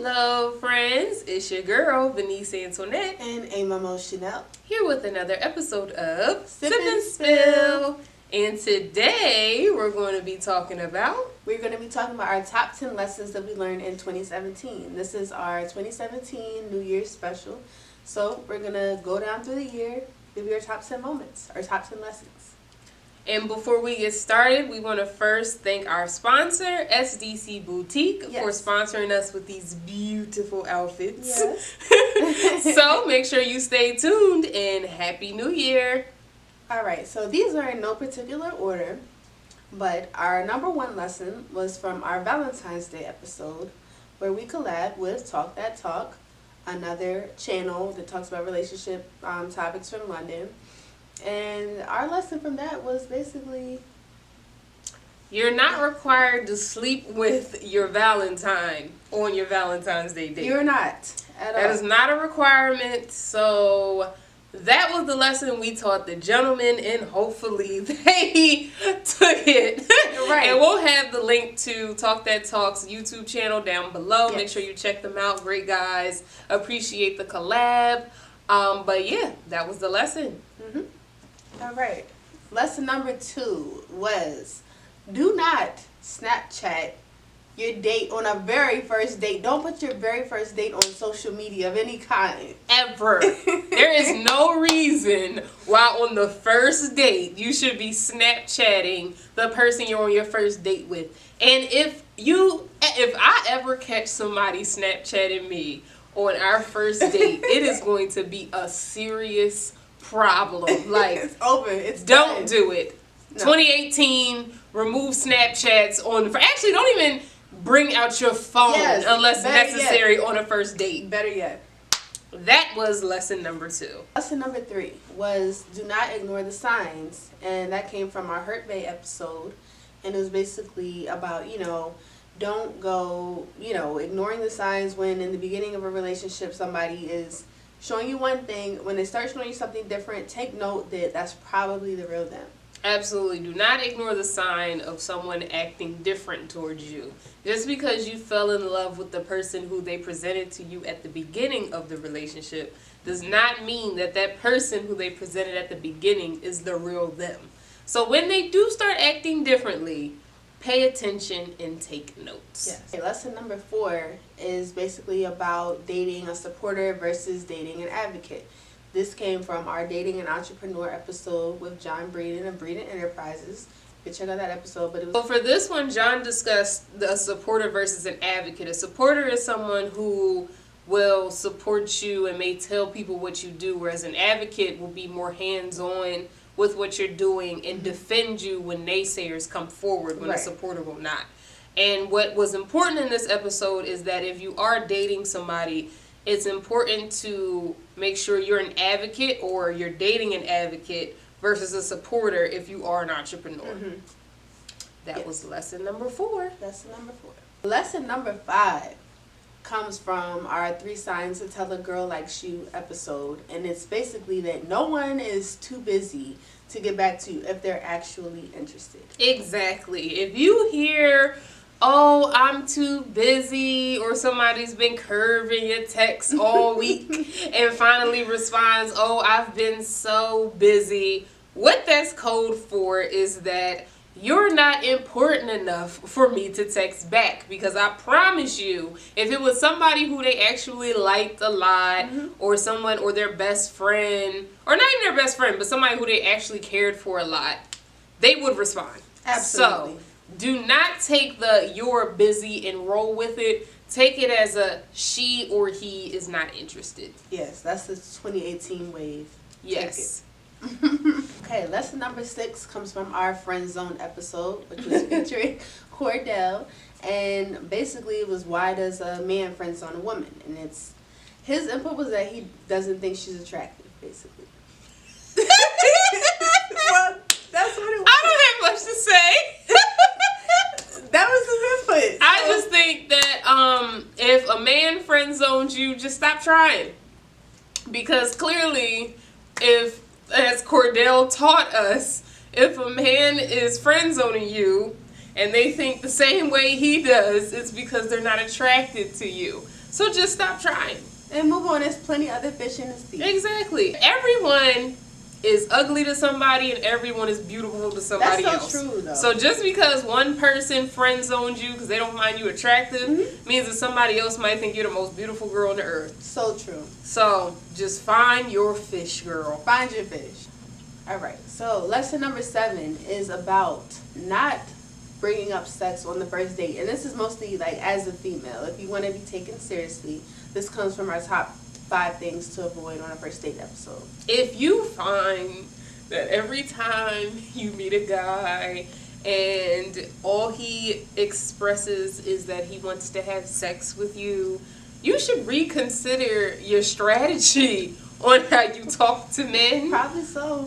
Hello friends, it's your girl Veniece Antoinette and Amomo Chanel here with another episode of Sip and Spill. And today we're going to be talking about our top 10 lessons that we learned in 2017. This is our 2017 New Year's special. So we're going to go down through the year, give you our top 10 moments, our top 10 lessons. And before we get started, we want to first thank our sponsor, SDC Boutique, for sponsoring us with these beautiful outfits. Yes. So make sure you stay tuned and Happy New Year. Alright, so these are in no particular order, but our number one lesson was from our Valentine's Day episode, where we collab with Talk That Talk, another channel that talks about relationship topics from London. And our lesson from that was basically, you're not required to sleep with your Valentine on your Valentine's Day date. You're not at all. That is not a requirement. So that was the lesson we taught the gentlemen, and hopefully they took it. Right. And we'll have the link to Talk That Talk's YouTube channel down below. Yes. Make sure you check them out. Great guys. Appreciate the collab. But yeah, that was the lesson. Mm-hmm. All right. Lesson number 2 was, do not Snapchat your date on a very first date. Don't put your very first date on social media of any kind. Ever. There is no reason why on the first date you should be Snapchatting the person you're on your first date with. And if I ever catch somebody Snapchatting me on our first date, it is going to be a serious problem. Like, it's over. It's don't done. Do it. No. 2018, remove Snapchats on. Actually, don't even bring out your phone unless necessary on a first date. Better yet. That was lesson number 2. Lesson number 3 was, do not ignore the signs, and that came from our Hurt Bay episode, and it was basically about, don't go, ignoring the signs when in the beginning of a relationship somebody is showing you one thing. When they start showing you something different, take note that that's probably the real them. Absolutely. Do not ignore the sign of someone acting different towards you. Just because you fell in love with the person who they presented to you at the beginning of the relationship does not mean that that person who they presented at the beginning is the real them. So when they do start acting differently, pay attention and take notes. Yes. Okay, lesson number 4 is basically about dating a supporter versus dating an advocate. This came from our Dating an Entrepreneur episode with John Breeden of Breeden Enterprises. You can check out that episode. So for this one, John discussed the supporter versus an advocate. A supporter is someone who will support you and may tell people what you do, whereas an advocate will be more hands-on with what you're doing and defend you when naysayers come forward, when a supporter will not. And what was important in this episode is that if you are dating somebody, it's important to make sure you're an advocate or you're dating an advocate versus a supporter if you are an entrepreneur. Mm-hmm. That was lesson number 4. Lesson number 4. Lesson number 5 comes from our 3 Signs to Tell a Girl Likes You episode, and it's basically that no one is too busy to get back to you if they're actually interested. Exactly. If you hear, oh, I'm too busy, or somebody's been curving your text all week and finally responds, oh, I've been so busy, what that's code for is that you're not important enough for me to text back, because I promise you, if it was somebody who they actually liked a lot, or someone, or their best friend, or not even their best friend, but somebody who they actually cared for a lot, they would respond. Absolutely. So, do not take the you're busy and roll with it. Take it as a she or he is not interested. Yes, that's the 2018 wave. Yes. Okay, lesson number 6 comes from our Friend Zone episode, which was featuring Cordell, and basically it was, why does a man friend zone a woman? And his input was that he doesn't think she's attractive, basically. Well, that's what it was. I don't have much to say. That was his input. I just think that if a man friend zones you, just stop trying, because clearly, as Cordell taught us, if a man is friend zoning you and they think the same way he does, it's because they're not attracted to you. So just stop trying. And move on. There's plenty other fish in the sea. Exactly. Everyone is ugly to somebody and everyone is beautiful to somebody else. That's so true, though. So just because one person friend zoned you because they don't find you attractive means that somebody else might think you're the most beautiful girl on the earth. So true. So just find your fish, girl. Find your fish. All right. So lesson number 7 is about not bringing up sex on the first date. And this is mostly like as a female. If you want to be taken seriously, this comes from our top 5 things to avoid on a first date episode. If you find that every time you meet a guy and all he expresses is that he wants to have sex with you, you should reconsider your strategy on how you talk to men. Probably so.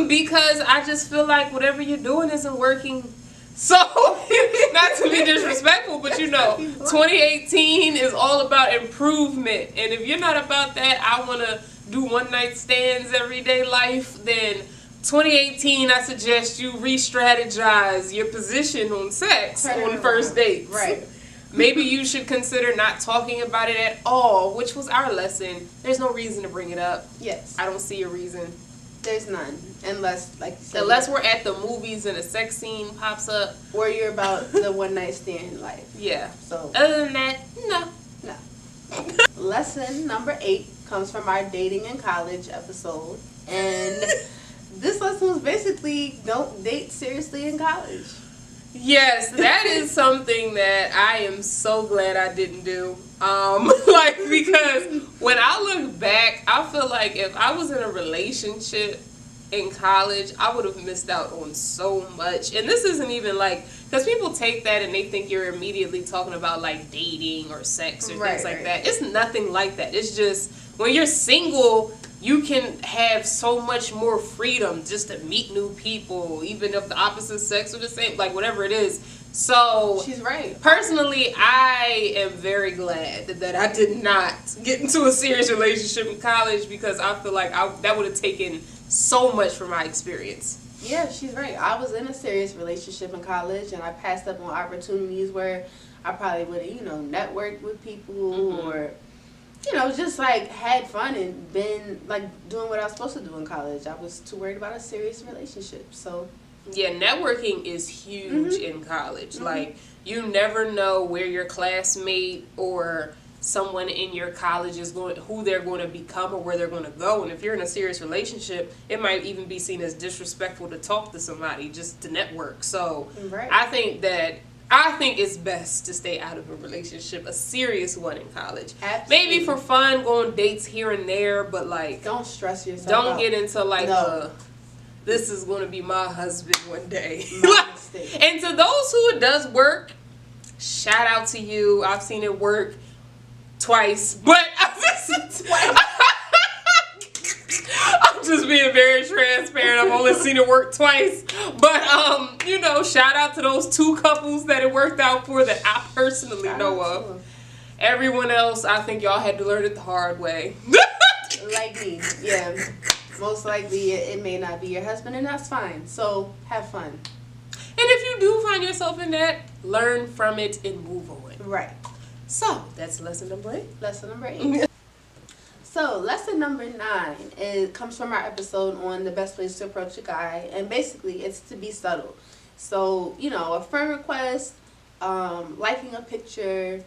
Because I just feel like whatever you're doing isn't working. So, not to be disrespectful, but 2018 is all about improvement. And if you're not about that, I want to do one night stands everyday life, then 2018, I suggest you re-strategize your position on sex on first dates. Right. Maybe you should consider not talking about it at all, which was our lesson. There's no reason to bring it up. Yes. I don't see a reason. There's none. Unless, like you said, unless we're at the movies and a sex scene pops up. Or you're about the one night stand life. Yeah. So other than that, no. Lesson number 8 comes from our dating in college episode. And this lesson was basically don't date seriously in college. Yes, that is something that I am so glad I didn't do. Because when I look back, I feel like if I was in a relationship in college, I would have missed out on so much. And this isn't even like, because people take that and they think you're immediately talking about like dating or sex or things like that. It's nothing like that. It's just when you're single, you can have so much more freedom just to meet new people, even if the opposite sex or the same, like whatever it is. So she's right. Personally, I am very glad that I did not get into a serious relationship in college, because I feel like that would have taken so much from my experience. Yeah, she's right. I was in a serious relationship in college, and I passed up on opportunities where I probably would have, networked with people or, just like had fun and been like doing what I was supposed to do in college. I was too worried about a serious relationship. So yeah, networking is huge in college. Like, you never know where your classmate or someone in your college is who they're going to become or where they're going to go. And if you're in a serious relationship, it might even be seen as disrespectful to talk to somebody just to network. So I think it's best to stay out of a relationship, a serious one in college. Absolutely. Maybe for fun, go on dates here and there, but like, don't stress yourself don't out. get into like this is going to be my husband one day. And to those who it does work, shout out to you. I've seen it work twice, but I'm just being very transparent. I've only seen it work twice, but shout out to those 2 couples that it worked out for that I personally know of. Everyone else, I think y'all had to learn it the hard way. Like me, yeah. Most likely it may not be your husband, and that's fine. So have fun. And if you do find yourself in that, learn from it and move on. Right. So that's lesson number 8. Lesson number 8. So lesson number 9 comes from our episode on the best ways to approach a guy, and basically it's to be subtle. So a friend request, liking a picture.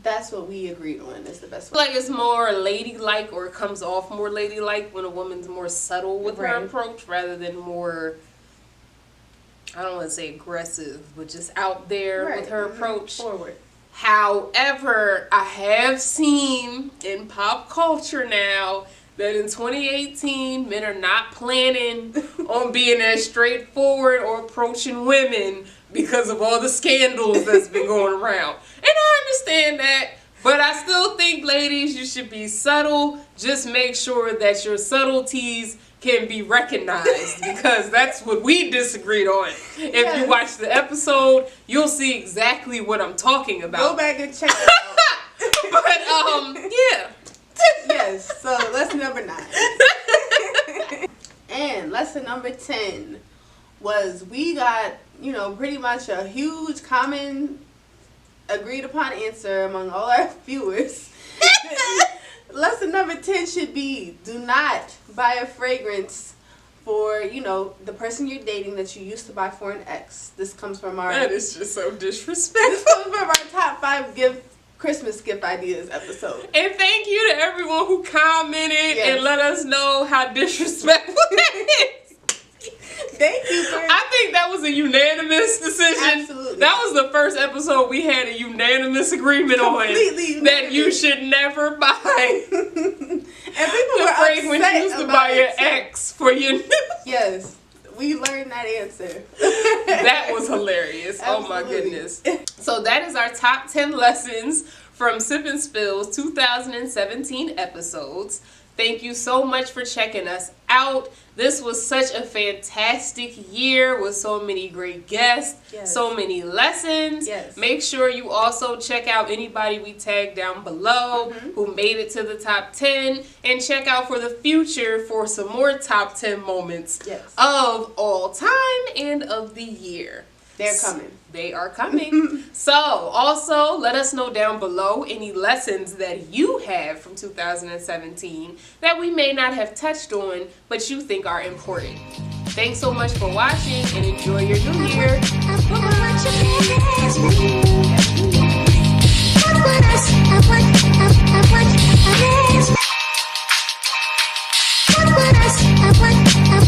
That's what we agreed on is the best way. Like it's more ladylike, or it comes off more ladylike when a woman's more subtle with her approach rather than more, I don't want to say aggressive, but just out there with her approach. Forward. However, I have seen in pop culture now that in 2018, men are not planning on being as straightforward or approaching women because of all the scandals that's been going around. And I understand that, but I still think, ladies, you should be subtle. Just make sure that your subtleties can be recognized, because that's what we disagreed on. If you watch the episode, you'll see exactly what I'm talking about. Go back and check it out. But, yeah. Yes, so lesson number 9. And lesson number 10 was we got, pretty much a huge common agreed upon answer among all our viewers. Lesson number 10 should be, do not buy a fragrance for, the person you're dating that you used to buy for an ex. This comes from our... That is just so disrespectful. This comes from our top 5 Christmas gift ideas episode. And thank you to everyone who commented and let us know how disrespectful that is. Thank you. I think that was a unanimous decision. Absolutely. That was the first episode we had a unanimous agreement Completely on that you should never buy and people were fragrance upset you used to about buy your it, ex for your new. Yes, we learned that answer. That was hilarious. Absolutely. Oh my goodness. So that is our top 10 lessons from Sip and Spills 2017 episodes. Thank you so much for checking us out. This was such a fantastic year with so many great guests, so many lessons. Make sure you also check out anybody we tagged down below who made it to the top 10, and check out for the future for some more top 10 moments of all time and of the year. They're coming. They are coming. So, also, let us know down below any lessons that you have from 2017 that we may not have touched on, but you think are important. Thanks so much for watching, and enjoy your new year.